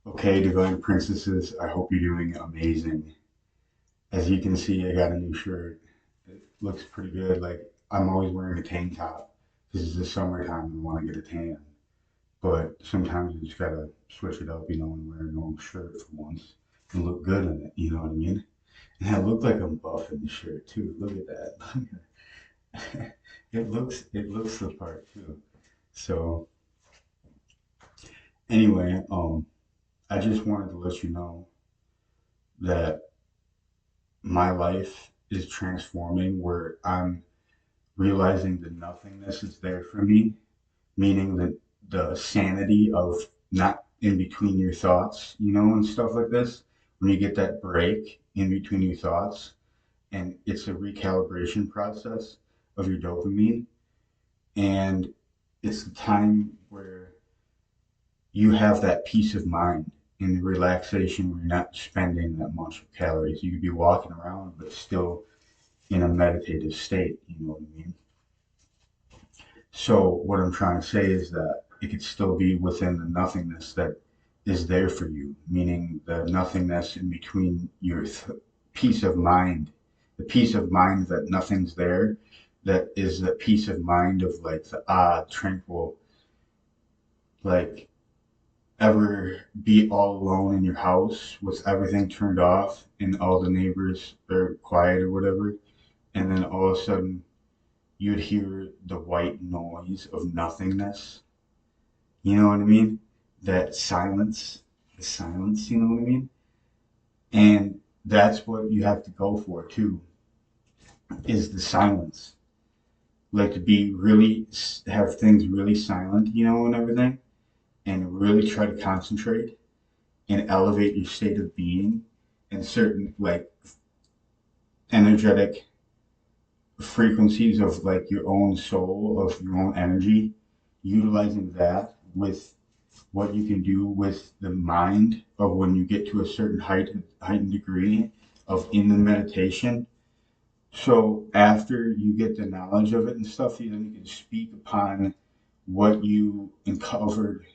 Okay, Divine Princesses, I hope you're doing amazing. As you can see, I got a new shirt. It looks pretty good. Like, I'm always wearing a tank top. This is the summertime and I want to get a tan. But sometimes you just gotta switch it up, and wear a normal shirt for once and look good in it, you know what I mean? And I look like I'm buff in the shirt too. Look at that. It looks the part too. So anyway, I just wanted to let you know that my life is transforming where I'm realizing the nothingness is there for me, meaning that the sanity of not in between your thoughts, and stuff like this. When you get that break in between your thoughts, and it's a recalibration process of your dopamine, and it's the time where you have that peace of mind and the relaxation where you're not spending that much calories. You could be walking around, but still in a meditative state, you know what I mean? So what I'm trying to say is that it could still be within the nothingness that is there for you, meaning the nothingness in between your peace of mind, the peace of mind that nothing's there, that is the peace of mind of like the tranquil, like ever be all alone in your house with everything turned off and all the neighbors are quiet or whatever, and then all of a sudden you'd hear the white noise of nothingness. You know what I mean? That silence, the silence, you know what I mean? And that's what you have to go for too, is the silence. Like to be really, have things really silent, and everything, and really try to concentrate and elevate your state of being and certain like energetic frequencies of like your own soul, of your own energy, utilizing that with what you can do with the mind of when you get to a certain heightened degree of in the meditation. So after you get the knowledge of it and stuff, then you can speak upon what you uncovered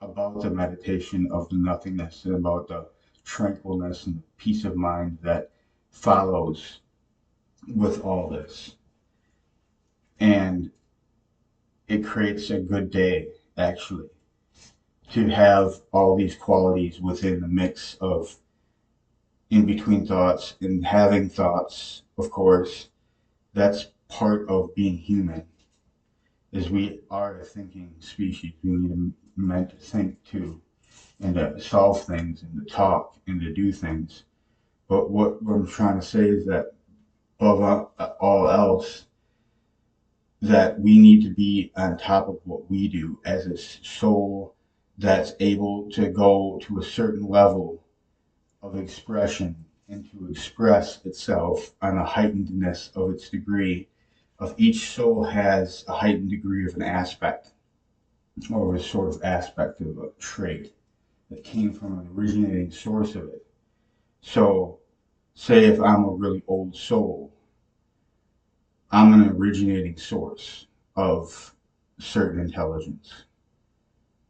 about the meditation of the nothingness and about the tranquilness and peace of mind that follows with all this. And it creates a good day, actually, to have all these qualities within the mix of in between thoughts and having thoughts, of course. That's part of being human, is we are a thinking species. We need to meant to think too, and to solve things, and to talk, and to do things. But what I'm trying to say is that above all else, that we need to be on top of what we do as a soul that's able to go to a certain level of expression and to express itself on a heightenedness of its degree. Of each soul has a heightened degree of an aspect, or a sort of aspect of a trait that came from an originating source of it. So, say if I'm a really old soul, I'm an originating source of certain intelligence.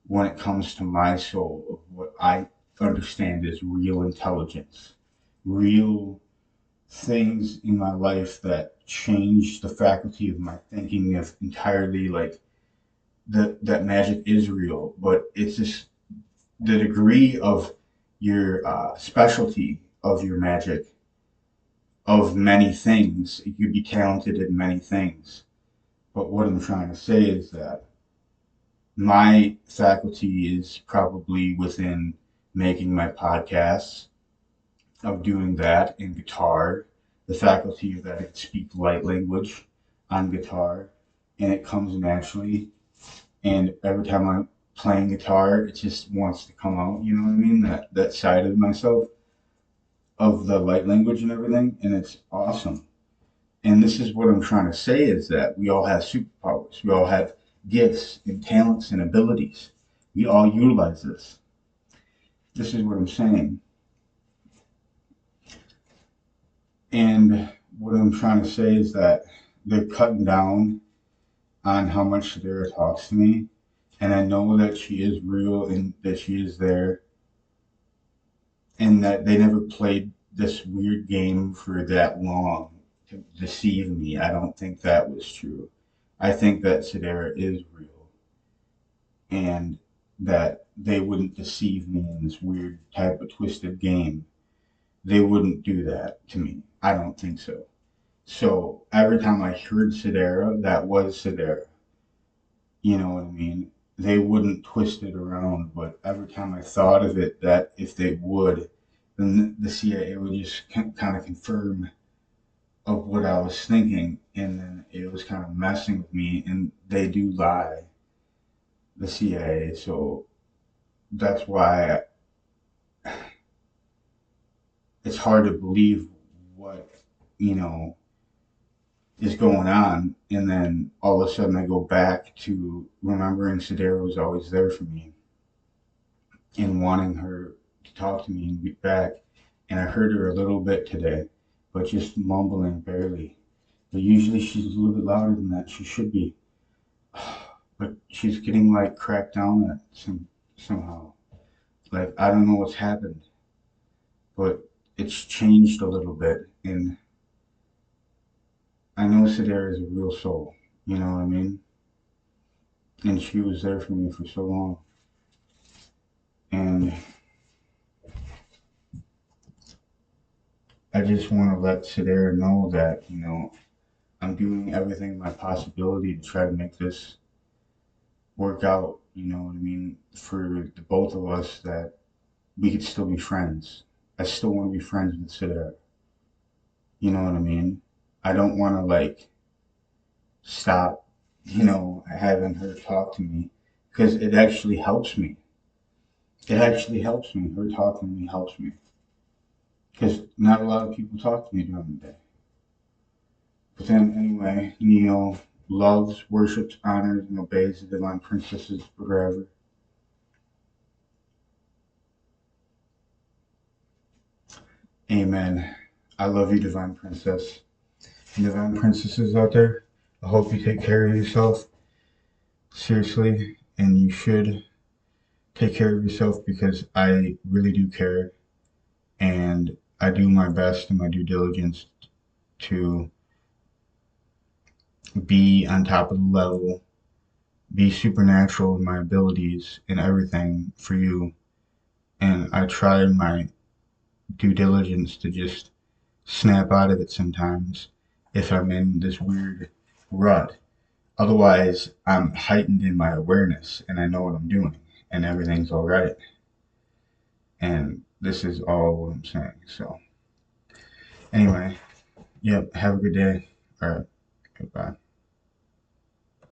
When it comes to my soul, of what I understand as real intelligence, real things in my life that changed the faculty of my thinking of entirely like that magic is real, but it's just the degree of your specialty of your magic of many things. You could be talented in many things. But what I'm trying to say is that my faculty is probably within making my podcasts, of doing that in guitar, the faculty that I can speak light language on guitar, and it comes naturally. And every time I'm playing guitar, it just wants to come out. You know what I mean? That side of myself, of the light language and everything, and it's awesome. And this is what I'm trying to say is that we all have superpowers. We all have gifts and talents and abilities. We all utilize this. This is what I'm saying. And what I'm trying to say is that they're cutting down on how much Shadira talks to me. And I know that she is real and that she is there. and that they never played this weird game for that long to deceive me. I don't think that was true. I think that Sedera is real, and that they wouldn't deceive me in this weird type of twisted game. They wouldn't do that to me. I don't think so. So every time I heard Sedera, that was Sedera. You know what I mean? They wouldn't twist it around, but every time I thought of it, that if they would, then the CIA would just kind of confirm of what I was thinking, and then it was kind of messing with me. And they do lie, the CIA, so that's why it's hard to believe what you know is going on, and then all of a sudden I go back to remembering Sedera was always there for me and wanting her to talk to me and get back. And I heard her a little bit today, but just mumbling barely. But usually she's a little bit louder than that. She should be. But she's getting like cracked down at somehow. Like I don't know what's happened, but it's changed a little bit. And I know Sedera is a real soul. You know what I mean? And she was there for me for so long. And I just want to let Sedera know that, I'm doing everything in my possibility to try to make this work out, you know what I mean, for the both of us, that we could still be friends. I still want to be friends with Sedera. You know what I mean? I don't want to like stop, having her talk to me because it actually helps me. It actually helps me. Her talking to me helps me because not a lot of people talk to me during the day. But then, anyway, Neo loves, worships, honors, and obeys the divine princesses forever. Amen. I love you, divine princess. And divine princesses out there, I hope you take care of yourself. Seriously, and you should take care of yourself because I really do care, and I do my best and my due diligence to be on top of the level, be supernatural in my abilities and everything for you. And I try my due diligence to just snap out of it sometimes if I'm in this weird rut. Otherwise, I'm heightened in my awareness and I know what I'm doing and everything's all right. And this is all what I'm saying. So, anyway, yep, have a good day. All right, goodbye.